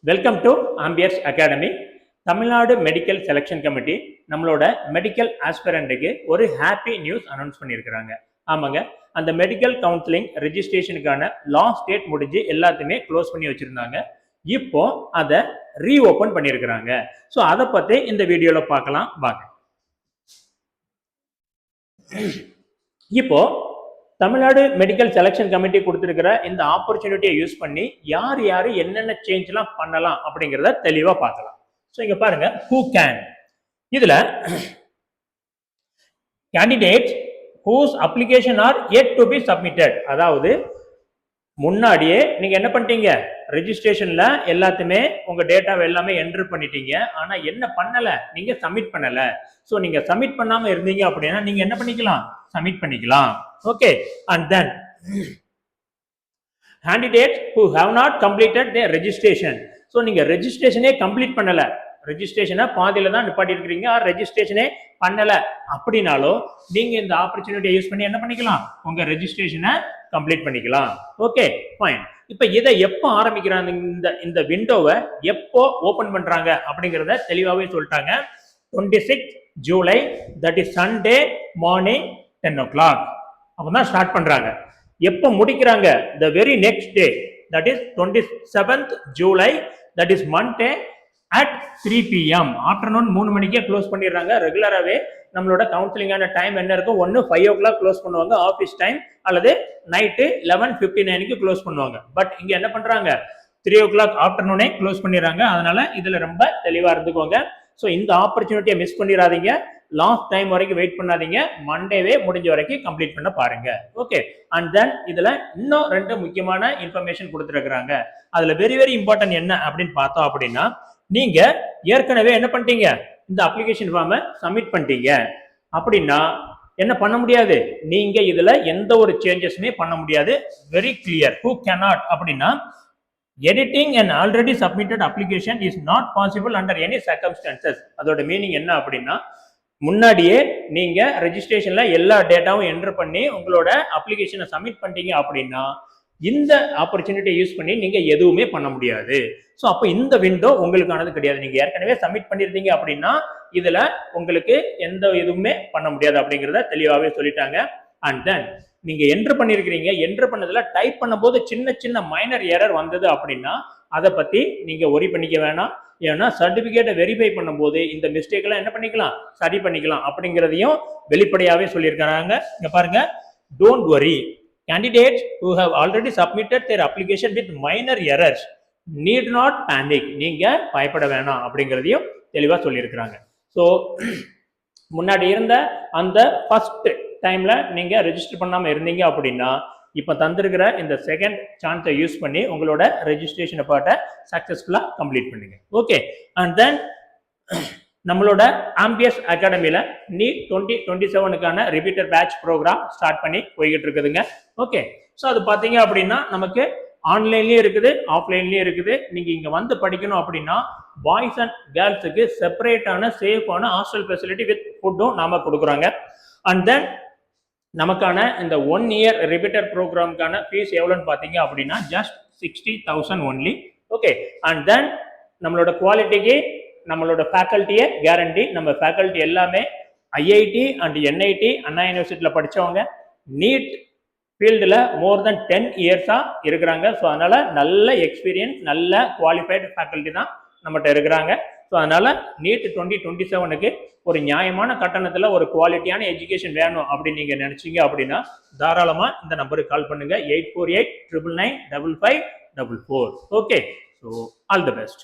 Welcome to Amperes Academy. Tamil Nadu medical selection committee நம்மளோட medical ஆஸ்பிரண்ட்டுக்கு ஒரு ஹாப்பி நியூஸ் அனௌன்ஸ் பண்ணியிருக்கிறாங்க. ஆமாங்க, அந்த மெடிக்கல் கவுன்சிலிங் ரெஜிஸ்ட்ரேஷனுக்கான லாஸ்ட் டேட் முடிஞ்சு எல்லாத்தையுமே க்ளோஸ் பண்ணி வச்சிருந்தாங்க. இப்போ அதை ரீஓபன் பண்ணியிருக்கிறாங்க. ஸோ அதை பற்றி இந்த வீடியோவில் பார்க்கலாம் வாங்க. இப்போ தமிழ்நாடு மெடிக்கல் செலெக்ஷன் கமிட்டி கொடுத்திருக்கிற இந்த ஆப்பர்ச்சுனிட்டியை யூஸ் பண்ணி யார் யார் என்னென்ன சேஞ்ச்லாம் பண்ணலாம் அப்படிங்கிறத தெளிவாக பார்க்கலாம். ஸோ இங்க பாருங்க, ஹூ கேன், இதுல candidates whose application are yet to be submitted, அதாவது முன்னாடியே நீங்க என்ன பண்ணிட்டீங்க, ரெஜிஸ்ட்ரேஷன்ல எல்லாத்தையுமே உங்க டேட்டாவை எல்லாமே என்ட்ரு பண்ணிட்டீங்க. ஆனா என்ன பண்ணல, நீங்க சப்மிட் பண்ணல. ஸோ நீங்க சப்மிட் பண்ணாம இருந்தீங்க அப்படின்னா நீங்க என்ன பண்ணிக்கலாம், சப்மிட் பண்ணிக்கலாம். Okay, and then candidates who have not completed their registration. So நீங்க ரெஜிஸ்ட்ரேஷனே கம்ப்ளீட் பண்ணல, ரெஜிஸ்ட்ரேஷனை பாதியில தான் நிப்பாட்டி இருக்கிறீங்க, ரெஜிஸ்ட்ரேஷனே பண்ணல அப்படின்னாலும் நீங்க இந்த ஆப்பர்ச்சுனிட்டியை யூஸ் பண்ணி என்ன பண்ணிக்கலாம், உங்க ரெஜிஸ்ட்ரேஷனை கம்ப்ளீட் பண்ணிக்கலாம். Okay fine. இப்ப இதை எப்போ ஆரம்பிக்கிறாங்க, இந்த விண்டோவை எப்போ ஓபன் பண்றாங்க அப்படிங்கிறத தெளிவாகவே சொல்லிட்டாங்க. 26 July, that is Sunday morning 10 o'clock அப்பதான் ஸ்டார்ட் பண்றாங்க. எப்போ முடிக்கிறாங்க, the very next day, that is 27th July, that is Monday at 3 PM afternoon 3 மணிக்கே க்ளோஸ் பண்ணிடுறாங்க. ரெகுலராகவே நம்மளோட கவுன்சிலிங்கான டைம் என்ன இருக்கும், ஒன்று 5 o'clock க்ளோஸ் பண்ணுவாங்க ஆஃபீஸ் டைம், அல்லது நைட்டு 11:59 க்ளோஸ் பண்ணுவாங்க. பட் இங்க என்ன பண்றாங்க, 3 o'clock ஆஃப்டர்நூனே க்ளோஸ் பண்ணிடுறாங்க. அதனால இதுல ரொம்ப தெளிவா இருந்துக்கோங்க. ஸோ இந்த ஆப்பர்ச்சுனிட்டியை மிஸ் பண்ணிடாதீங்க, லாஸ்ட் டைம் வரைக்கும் வெயிட் பண்ணாதீங்க, மண்டேவே முடிஞ்ச வரைக்கும் கம்ப்ளீட் பண்ண பாருங்க. ஓகே, அண்ட் தென் இதுல இன்னும் 2 முக்கியமான இன்ஃபர்மேஷன் கொடுத்துருக்காங்க. அதுல வெரி வெரி இம்பார்ட்டன்ட் என்ன அப்படின்னு பார்த்தோம் அப்படின்னா, நீங்க ஏற்கனவே என்ன பண்ணிட்டீங்க, இந்த அப்ளிகேஷன் ஃபார்மை சப்மிட் பண்ணிட்டீங்க அப்படின்னா என்ன பண்ண முடியாது, நீங்க இதுல எந்த ஒரு சேஞ்சஸுமே பண்ண முடியாது. Very clear. ஹூ கேனாட் அப்படின்னா, editing an already submitted application is not possible under any circumstances. அதோட மீனிங் என்ன அப்படின்னா, முன்னாடியே நீங்க ரெஜிஸ்ட்ரேஷன்ல எல்லா டேட்டாவும் என்டர் பண்ணி உங்களோட அப்ளிகேஷனை சப்மிட் பண்ணிட்டீங்க அப்படின்னா இந்த ஆப்பர்ச்சுனிட்டியை யூஸ் பண்ணி நீங்க எதுவுமே பண்ண முடியாது. ஸோ அப்போ இந்த விண்டோ உங்களுக்கானது கிடையாது. நீங்க ஏற்கனவே சப்மிட் பண்ணியிருந்தீங்க அப்படின்னா இதுல உங்களுக்கு எந்த எதுவுமே பண்ண முடியாது அப்படிங்கிறத தெளிவாகவே சொல்லிட்டாங்க. அண்ட் தென் நீங்க என்ட்ரு பண்ணிருக்கிறீங்க, என்ட்ரு பண்ணதுல டைப் பண்ணும்போது சின்ன சின்ன மைனர் எரர் வந்தது அப்படின்னா அதை பத்தி நீங்க ஒரி பண்ணிக்க வேணாம். ஏன்னா சர்டிபிகேட்டை வெரிஃபை பண்ணும்போது இந்த மிஸ்டேக் எல்லாம் என்ன பண்ணிக்கலாம், சரி பண்ணிக்கலாம் அப்படிங்கிறதையும் வெளிப்படையாவே சொல்லியிருக்கிறாங்க. இங்க பாருங்க, don't worry, candidates who have already submitted their application with minor errors need not panic. நீங்க பயப்பட வேணாம் அப்படிங்கிறதையும் தெளிவா சொல்லியிருக்கிறாங்க. ஸோ முன்னாடி இருந்த அந்த ஃபர்ஸ்ட் டைம்ல நீங்க ரெஜிஸ்டர் பண்ணாம இருந்தீங்க அப்படின்னா இப்ப தந்திருக்கிற இந்த செகண்ட் சான்ஸை யூஸ் பண்ணி உங்களோட ரெஜிஸ்ட்ரேஷனை பார்ட்ட சக்சஸ்ஃபுல்லா கம்ப்ளீட் பண்ணுங்க. ஓகே, அண்ட் தென் நம்மளோட ஆம்பியர்ஸ் அகாடமியில நீட் 2027க்கான ரிப்பீட்டர் பேட்ச் ப்ரோக்ராம் ஸ்டார்ட் பண்ணி போய்கிட்டு இருக்குதுங்க. ஓகே, ஸோ அது பார்த்தீங்க அப்படின்னா நமக்கு ஆன்லைன்லயும் இருக்குது, ஆஃப்லைன்லயும் இருக்குது. நீங்க இங்க வந்து படிக்கணும் அப்படின்னா பாய்ஸ் அண்ட் கேர்ள்ஸுக்கு செப்பரேட்டான சேஃபான ஹாஸ்டல் ஃபெசிலிட்டி வித் ஃபுட்டும் நாம கொடுக்குறாங்க. அண்ட் தென் நமக்கான இந்த 1 year ரிப்பீட்டர் ப்ரோக்ராமுக்கான ஃபீஸ் எவ்வளோன்னு பார்த்தீங்க அப்படின்னா just 60,000 only. Okay, and then நம்மளோட குவாலிட்டிக்கு நம்மளோட ஃபேக்கல்ட்டியே கேரண்டி. நம்ம ஃபேக்கல்ட்டி எல்லாமே ஐஐடி அண்ட் என்ஐடி அண்ணா யூனிவர்சிட்டியில் படித்தவங்க, நீட் ஃபீல்டில் மோர் தென் 10 இயர்ஸாக இருக்கிறாங்க. ஸோ அதனால் நல்ல எக்ஸ்பீரியன்ஸ், நல்ல குவாலிஃபைடு ஃபேக்கல்ட்டி தான் நம்மகிட்ட இருக்கிறாங்க. ஸோ அதனால் நீட் 2027க்கு ஒரு நியாயமான கட்டணத்தில் ஒரு குவாலிட்டியான எஜுகேஷன் வேணும் அப்படின்னு நீங்கள் நினச்சிங்க அப்படின்னா தாராளமாக இந்த நம்பருக்கு கால் பண்ணுங்கள், 848-999-5544. Okay, so all the best.